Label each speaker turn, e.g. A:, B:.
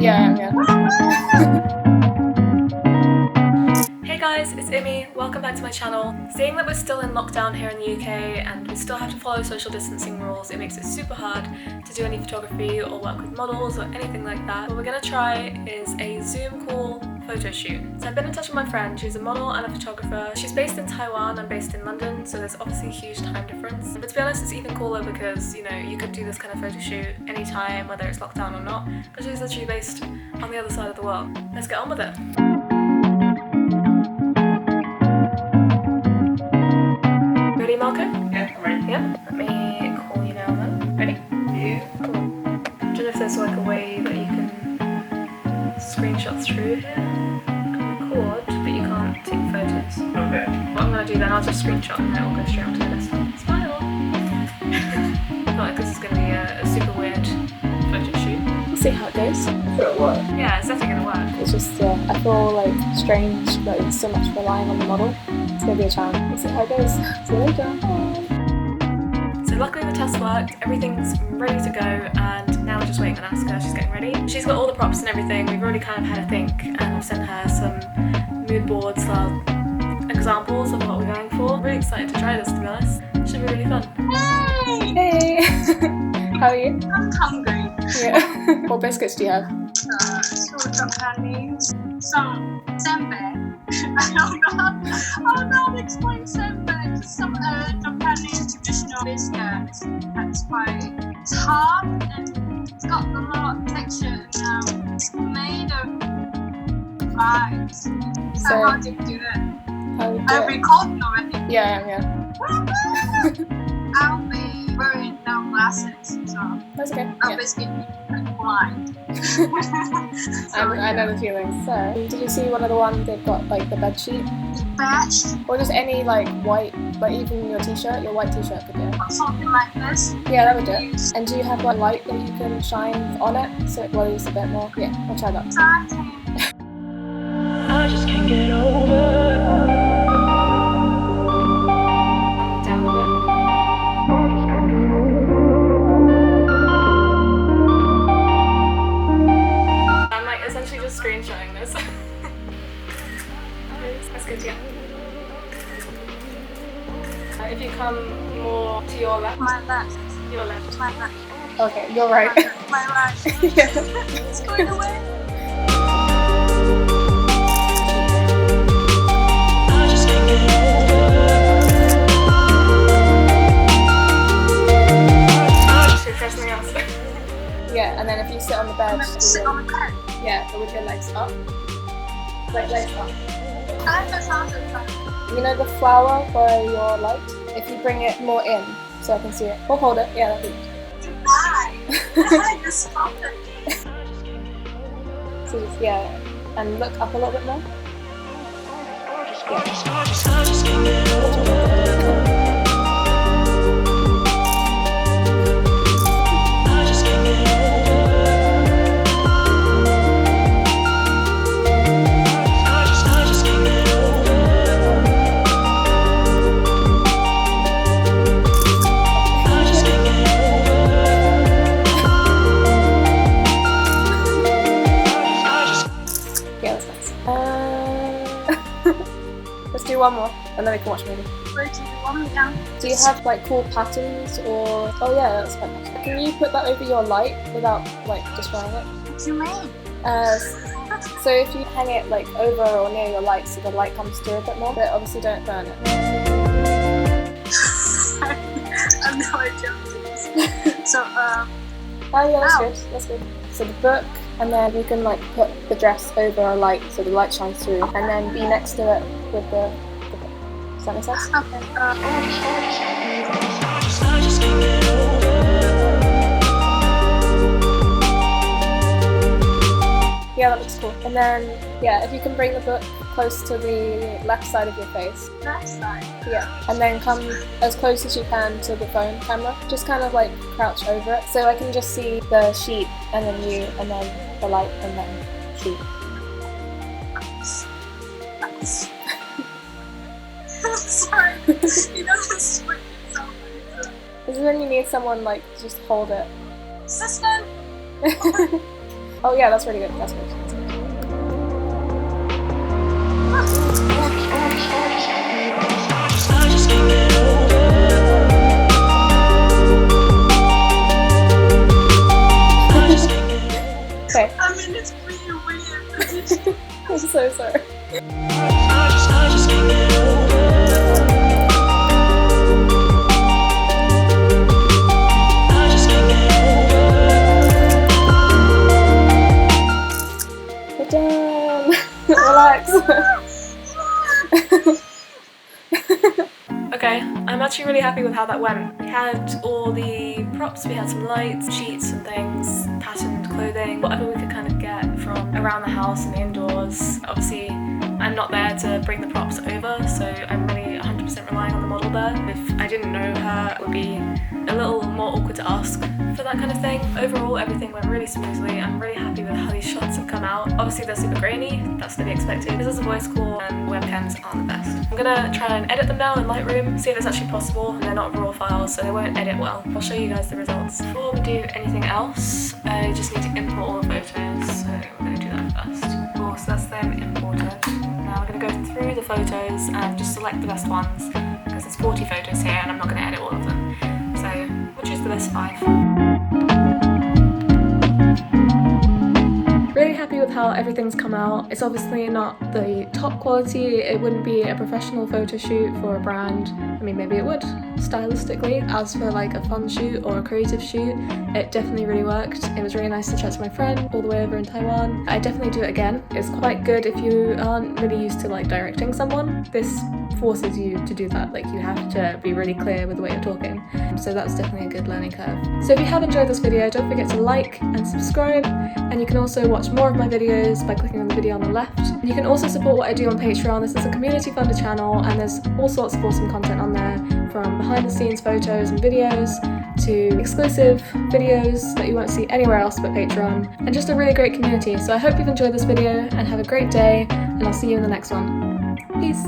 A: Yeah, yeah.
B: Hey guys, it's Imi. Welcome back to my channel. Seeing that we're still in lockdown here in the UK and we still have to follow social distancing rules, it makes it super hard to do any photography or work with models or anything like that. What we're gonna try is a Zoom call photo shoot. So I've been in touch with my friend, she's a model and a photographer. She's based in Taiwan, I'm based in London, so there's obviously a huge time difference. But to be honest, it's even cooler because, you know, you could do this kind of photo shoot anytime, whether it's lockdown or not, because she's literally based on the other side of the world. Let's get on with it. Ready, Marco?
C: Yeah, I'm ready.
B: Yeah? Let me call you now then. Ready?
C: Yeah.
B: Cool. I don't know if there's like a way that you can screenshot through here. You can record, but you can't take photos.
C: Okay.
B: What I'm gonna do then, I'll just screenshot and it'll go straight onto the desktop. Smile! I feel like this is gonna be a super weird photo shoot.
A: We'll see how it goes.
C: Sure, what?
B: Yeah, it's definitely gonna work.
A: It's just, I feel like strange that it's so much relying on the model. It's gonna be a challenge. We'll see how it goes. See you later.
B: So luckily the test worked, everything's ready to go, and now we're just waiting on Asuka. She's getting ready. She's got all the props and everything. We've already kind of had a think, and I've sent her some mood board style examples of what we're going for. I'm really excited to try this, to be honest. It should be really fun.
A: Hey! How are you?
D: I'm hungry.
A: Yeah. What biscuits do you have?
D: So Japanese, some senbei. I don't know how to explain senbei. Just some Japanese traditional biscuit. That's quite hard and it's got a lot of texture. It's made of rice. So how do you do it?
A: How do you do
D: I've
A: it?
D: recorded already.
A: Yeah.
D: I'll be wearing no glasses, so
A: That's okay.
D: I'll
A: Yeah.
D: basically be blind.
A: I know the feeling. So, did you see one of the ones they've got like the bed sheet?
D: Batch,
A: Or just any like white, like even your t-shirt, your white t-shirt could do it.
D: something like this.
A: Yeah, that would do it. And do you have like light that you can shine on it so it glows a bit more? Yeah, I'll try that.
E: I just can't get over.
B: Down a bit. I'm like essentially just screenshotting this. That's good, yeah. If you come more to your left,
D: My left,
B: your left.
D: my left,
A: Okay, you're right.
D: my right.
A: Yeah.
D: It's going away.
E: I just can't get over.
B: Should we try something else?
A: Yeah, and then if you sit on the bed,
D: And then sit on the bed.
A: yeah, but with your legs up. Like legs up.
D: I like the sound of that.
A: You know the flower for your light? If you bring it more in, so I can see it. Or hold it, yeah, that'd be
D: Why? I just stopped it.
A: so just, yeah. And look up a little bit more.
E: I just can't get over. I just can't get over. I just can't get over. I just can't get over.
A: Yeah, that's nice. Let's do one more, and then we can watch a movie.
D: Where do you want me down?
A: Do you have like cool patterns or... Oh yeah, that's quite nice. Can you put that over your light without like destroying it?
D: What do you mean?
A: So if you hang it like over or near your light so the light comes through a bit more, but obviously don't burn it.
D: I have no idea what it is. So,
A: Oh yeah, that's
D: Ow.
A: good, that's good. So the book, and then you can like put the dress over a light so the light shines through, and then be next to it with the book. Does that make sense?
D: okay.
E: I just can't get over.
A: Yeah, that looks cool. And then, yeah, if you can bring the book close to the left side of your face.
D: Next time.
A: Yeah. And then come as close as you can to the phone camera. Just kind of like crouch over it. So I can just see the sheet and then you and then the light and then sheet.
D: Nice. Sorry. You know this is wicked so
A: This is when you need someone like to just hold it.
D: Assistant!
A: Oh yeah, that's really good. That's good.
E: I just can't get over. I just can't get over.
A: Okay.
D: I mean, it's really weird position.
A: I'm so sorry.
E: I just can't get over. I just can't get over.
A: We're done. Relax.
B: Okay, I'm actually really happy with how that went. We had all the props, we had some lights, sheets and things, patterned clothing, whatever we could kind of get from around the house and the indoors. Obviously, I'm not there to bring the props over, so I'm really 100% relying on the model there. If I didn't know her, it would be a little more awkward to ask for that kind of thing. Overall, everything went really smoothly. I'm really happy with how these shots have come out. Obviously, they're super grainy, that's to be expected. This is a voice call and webcams aren't the best. I'm gonna try and edit them now in Lightroom, see if it's actually possible, and they're not raw files, so they won't edit well. I'll show you guys the results. Before we do anything else, I just need to import all the photos, so we're gonna do that first. Cool, so that's them imported. Now we're gonna go through the photos and just select the best ones, because there's 40 photos here and I'm not gonna edit all of them. So we'll choose the best 5. Really happy with how everything's come out. It's obviously not the top quality. It wouldn't be a professional photo shoot for a brand. I mean, maybe it would, stylistically. As for like a fun shoot or a creative shoot, it definitely really worked. It was really nice to chat to my friend all the way over in Taiwan. I definitely do it again. It's quite good if you aren't really used to like directing someone. This forces you to do that. Like, you have to be really clear with the way you're talking. So that's definitely a good learning curve. So if you have enjoyed this video, don't forget to like and subscribe, and you can also watch more of my videos by clicking on the video on the left. And you can also support what I do on Patreon. This is a community funded channel and there's all sorts of awesome content on there, from behind the scenes photos and videos to exclusive videos that you won't see anywhere else but Patreon, and just a really great community. So I hope you've enjoyed this video and have a great day, and I'll see you in the next one. Peace!